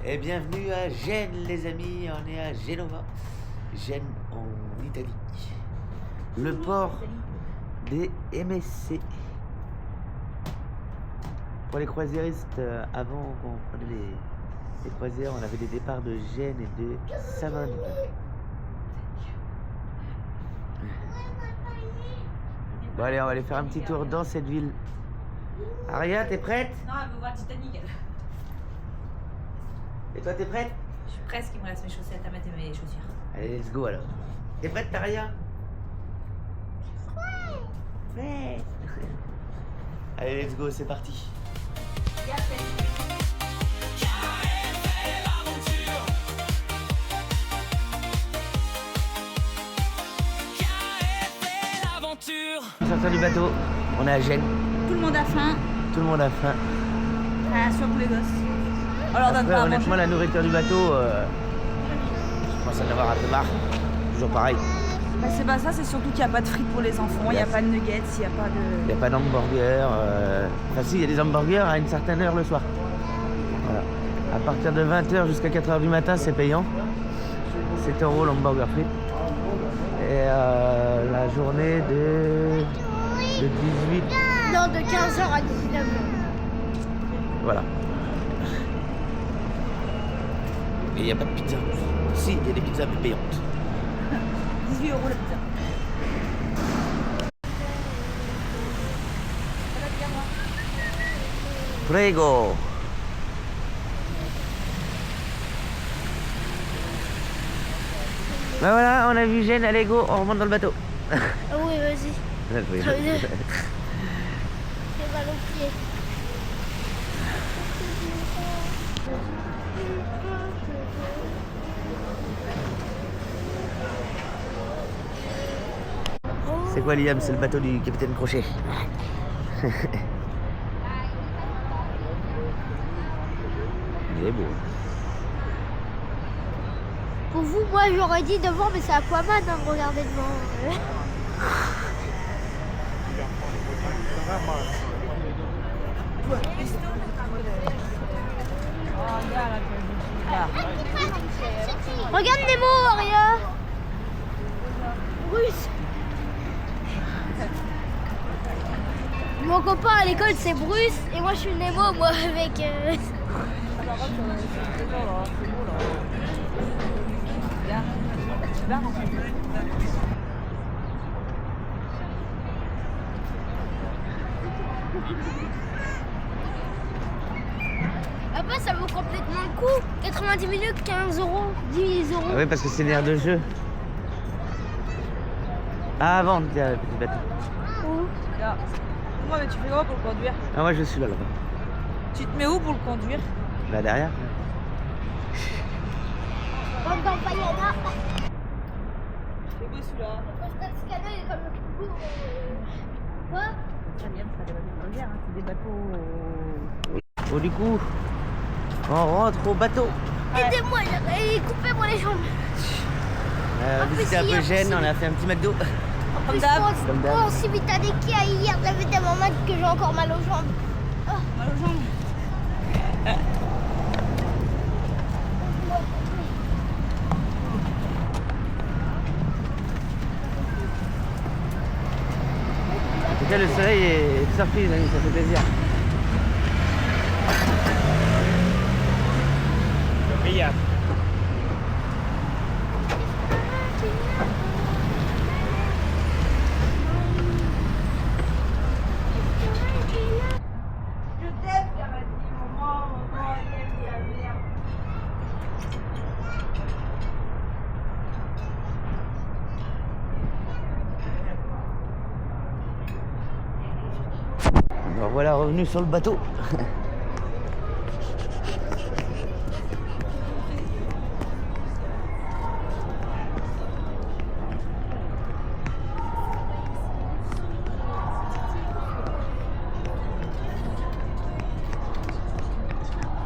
Et bienvenue à Gênes les amis, on est à Genova, Gênes en Italie, le port des MSC. Pour les croisiéristes, avant qu'on prenait les croisières, on avait des départs de Gênes et de Savone. Bon allez, on va aller faire un petit tour dans cette ville. Aria, t'es prête? Non, elle veut voir Titanic, elle. Et toi, t'es prête? Je suis presque, il me reste mes chaussettes à mettre et mes chaussures. Allez, let's go alors. T'es prête, Taria? Ouais. Allez, let's go, c'est parti. Sortir du bateau, on est à Gênes. Tout le monde a faim. Tout le monde a faim. Ah, sur tous les gosses. On leur donne Après, pas à honnêtement, manger. la nourriture du bateau, je pense en avoir un peu marre. Toujours pareil. Bah, c'est pas ça, c'est surtout qu'il n'y a pas de frites pour les enfants, il n'y a pas de nuggets, il n'y a pas Il de... n'y a pas d'hamburger. Enfin, si, il y a des hamburgers à une certaine heure le soir. Voilà. À partir de 20h jusqu'à 4h du matin, c'est payant. 7 € l'hamburger frites. Et la journée de 18. Non, de 15h à 19h. Voilà. Et il n'y a pas de pizza. Si, il y a des pizzas mais payantes. 18 € la pizza. Prego. Ben voilà, on a vu Gênes, allez go, on remonte dans le bateau. Ah oui, vas-y. J'ai mal au pied. C'est quoi Liam? C'est le bateau du capitaine Crochet. Il est beau. Pour vous, moi j'aurais dit devant, mais c'est Aquaman, hein, regardez devant. Regarde Nemo, Aria. Bruce. Mon copain à l'école c'est Bruce et moi je suis Nemo, moi avec... Après ça vaut complètement le coup. 90 minutes, 15 €, 10 €. Ah oui, parce que c'est une aire de jeu. Ah, avant, il y a le petit bateau. Là. Moi, mais tu fais quoi pour le conduire? Ah, moi je suis là-bas. Tu te mets où pour le conduire? Là derrière. Comme dans Payana. C'est beau celui-là. Le Costa Scana est comme le plus beau. Quoi? Ça vient, c'est pas des bateaux de guerre, hein, c'est des bateaux... Bon, du coup, on rentre au bateau. Aidez-moi, coupez-moi les jambes. Visiter un peu Gênes, on a fait un petit McDo. En plus, d'hab. Comme d'hab. moi aussi, Vitaliki, hier, j'avais tellement mal que j'ai encore mal aux jambes. Mal aux jambes. En tout cas, le soleil est surpris, les amis, ça fait plaisir. Je t'aime, Camille, maman, elle aime bien. Bon, voilà, revenu sur le bateau.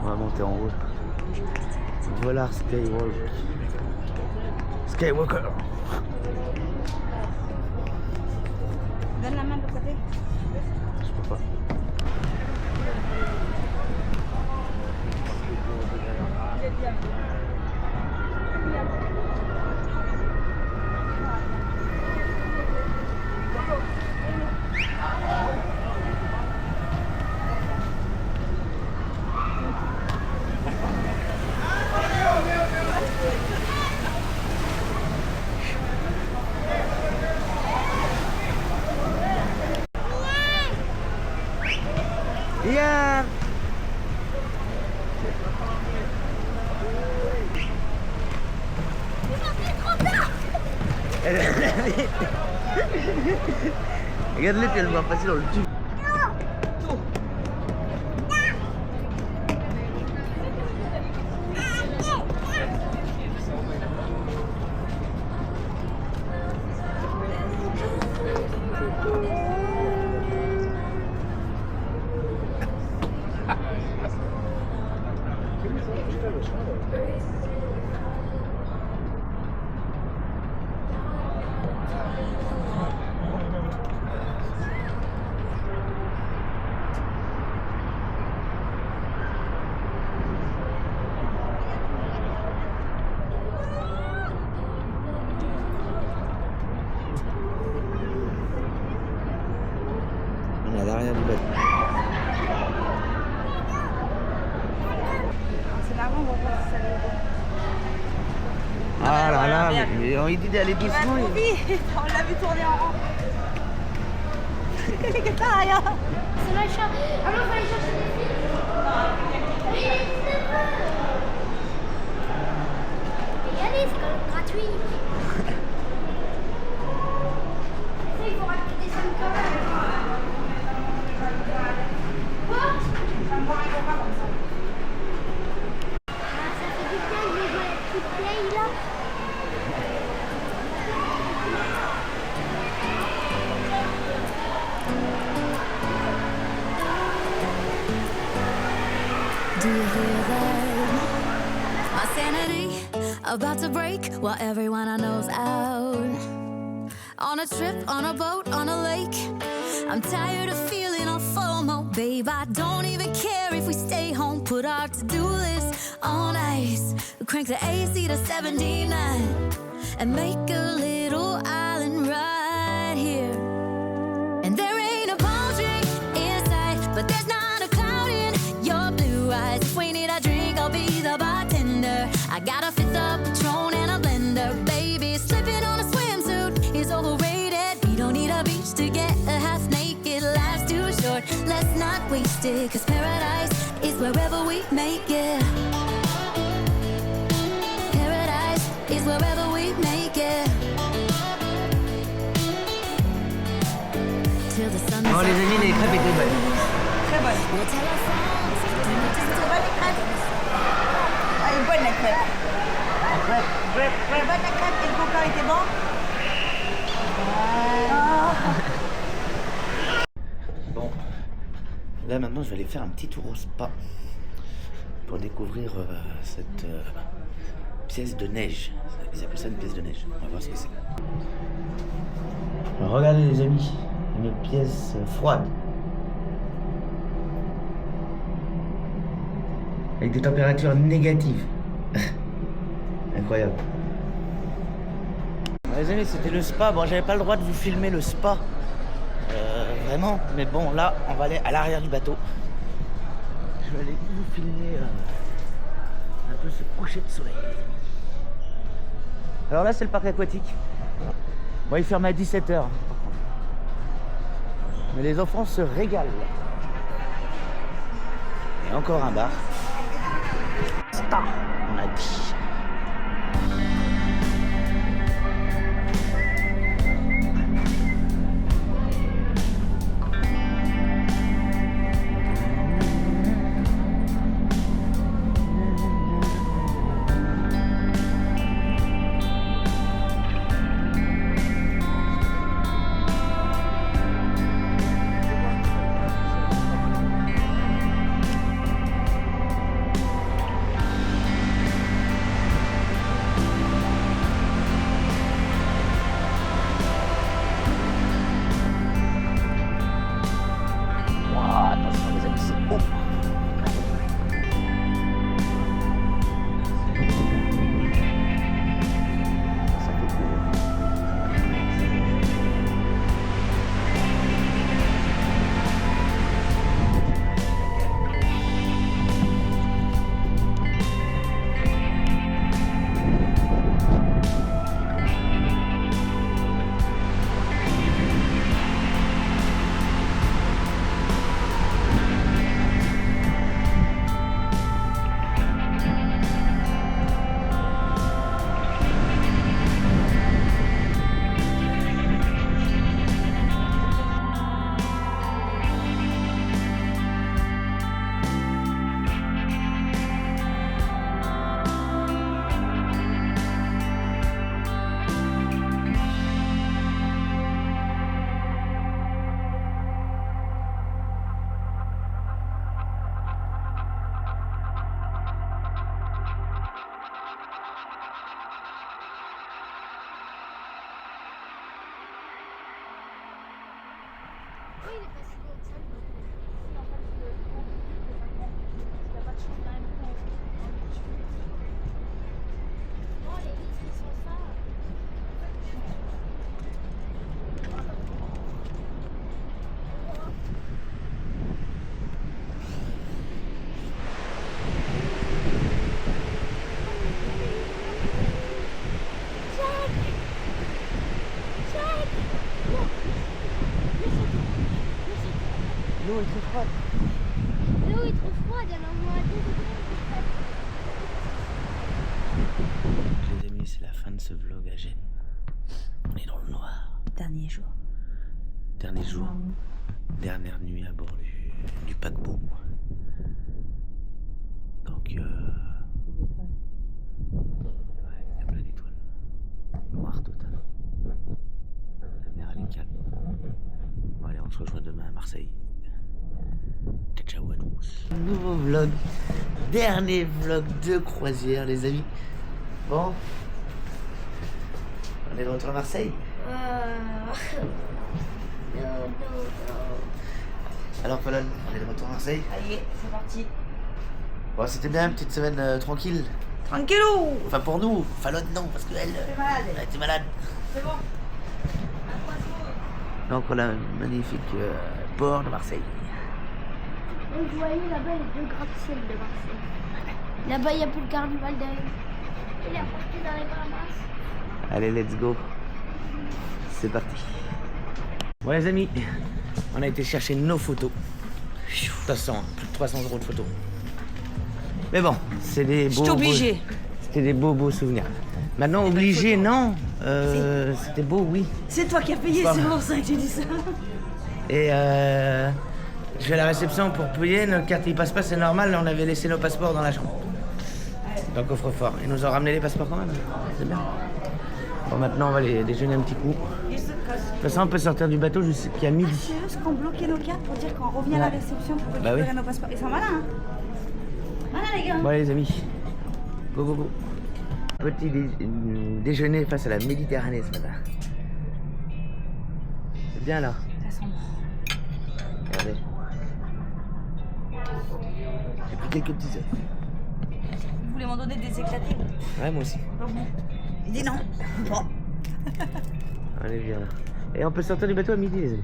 On va monter en haut. Voilà Skywalker. Skywalker. Donne la main de l'autre côté. Je peux pas. Il est Regarde-le, puis elle va passer dans le tube. On est à l'arrière du bateau. C'est marrant, on va voir si ça va. Ah là là, Regarde. mais on lui dit d'aller Il va doucement. trop vite. On l'a vu tourner en rond. Qu'est-ce que t'as, rien? C'est l'achat. Ah non, faut aller chercher des filles. Oui, c'est pas. Et allez, c'est quand même gratuit. Ça, il faut rajouter des sommes quand même. Quoi? Ah, ça fait du bien de jouer avec toute play là. Do you hear that? My sanity about to break while everyone I know's out. On a trip, on a boat, on a lake. I'm tired of feeling all FOMO, babe. I don't even care if we stay home. Put our to-do list on ice. Crank the AC to 79 and make a little island right here. And there ain't a palm tree in sight, but there's not a cloud in your blue eyes. If we need a drink, I'll be the bartender. I got a fifth of Patron and a blender, baby. Slipping on a swimsuit is overrated. We don't need a beach to get a half naked. Life's too short, let's not waste it. Cause paradise is wherever we make it. Paradise is wherever we make it. Till the sun Bon, les amis, les crêpes étaient bonnes. Très bonne. We'll tell our friends. C'est bonne les crêpes. Ah, elle est bonne la crêpe. Elle est bonne la crêpe et le coca était bon. Bon, là maintenant je vais aller faire un petit tour au spa pour découvrir cette pièce de neige. Ils appellent ça une pièce de neige. On va voir ce que c'est. Alors, regardez les amis, une pièce froide. Avec des températures négatives. Incroyable. Les amis, c'était le spa. Bon, j'avais pas le droit de vous filmer le spa. Vraiment. Mais bon, là, on va aller à l'arrière du bateau. Je vais aller vous filmer un peu ce coucher de soleil. Alors là, c'est le parc aquatique. Bon, il ferme à 17h. Mais les enfants se régalent. Et encore un bar. Spa, on a dit. L'eau est trop froide. L'eau est trop froide, alors moi, Les amis, c'est la fin de ce vlog à Gênes. On est dans le noir. Dernier jour. Dernier jour, dernière nuit à bord du paquebot. Donc, ouais, il y a plein d'étoiles. Noir total. La mer, elle est calme. Bon, allez, on se rejoint demain à Marseille. Ciao à tous. Nouveau vlog. Dernier vlog de croisière, les amis. Bon. On est de retour à Marseille. Non. Alors, Fallon, on est de retour à Marseille. Allez, c'est parti. Bon, c'était bien, une petite semaine tranquille. Tranquillou. Enfin, pour nous, Fallon, non, parce qu'elle T'es malade. elle était malade. C'est bon. Donc, on a un magnifique port de Marseille. Vous voyez là-bas les deux gratte-ciel de Marseille. Là-bas, il n'y a plus le carnaval de... Il est parti dans les Bahamas. Allez, let's go. C'est parti. Bon, les amis, on a été chercher nos photos. De toute façon, plus de 300 € de photos. Mais bon, c'est des beaux... obligé. C'était des beaux souvenirs. Maintenant, obligé, non. C'était beau, oui. C'est toi qui as payé, Bon. c'est pour ça que j'ai dit ça. Et je vais à la réception pour payer. Notre carte il passe pas, c'est normal. On avait laissé nos passeports dans la chambre. Dans le coffre-fort. Ils nous ont ramené les passeports quand même. C'est bien. Bon, maintenant, on va aller déjeuner un petit coup. De toute façon, on peut sortir du bateau jusqu'à midi. C'est eux qui ont bloqué nos cartes pour dire qu'on revient à la réception pour récupérer nos passeports. Ils sont malins, hein. Voilà, les gars. Bon, allez, les amis. Go, go, go. Petit déjeuner face à la Méditerranée ce matin. C'est bien là. Ça sent bon. Regardez. J'ai pris quelques petits œufs. Vous voulez m'en donner des éclatés? Ouais, moi aussi. Il dit non. Bon. Allez, viens là. Et on peut sortir du bateau à midi, les amis.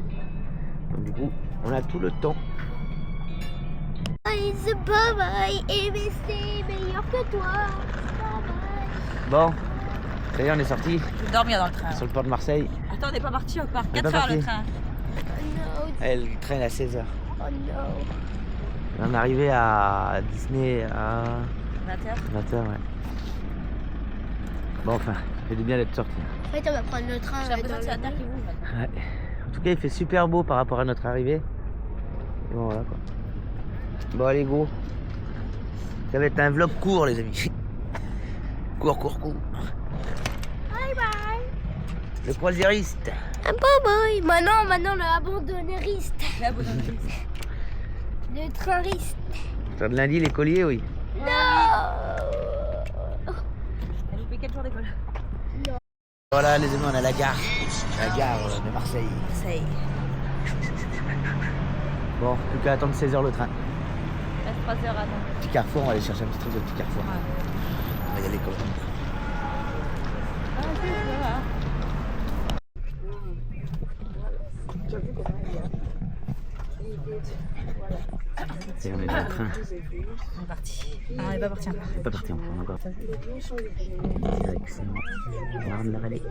Donc, du coup, on a tout le temps. C'est pas vrai, et mais c'est meilleur que toi. Bon, ça y est, on est sorti Je vais dormir dans le train. sur le port de Marseille. Attends, on n'est pas parti encore. On est 4 pas heures le parti. train. Oh Elle traîne à 16h. no, oh no. On est arrivé à Disney à 20h. 20h, ouais. Bon, enfin, ça fait du bien d'être sorti. En fait, on va prendre le train. J'ai l'impression que c'est la terre qui bouge maintenant. Ouais. En tout cas, il fait super beau par rapport à notre arrivée. Et bon, voilà quoi. Bon, allez, go. Ça va être un vlog court, les amis. Court. Bye bye. Le croisiériste. Un boy. Maintenant le abandonneriste. Le trainriste. Sur de lundi, les colliers, oui. Non. T'as loupé quel jour d'école? Voilà, les amis, on est à la gare. La gare de Marseille. Ça y est. Bon, plus qu'à attendre 16h le train. 3 heures à attendre. Petit carrefour, on va aller chercher un petit truc de petit carrefour. On va y aller quand même. Et on est dans le train. On est parti. Ah, on n'est pas parti encore. On n'est pas parti encore. Direction Marne-la-Vallée.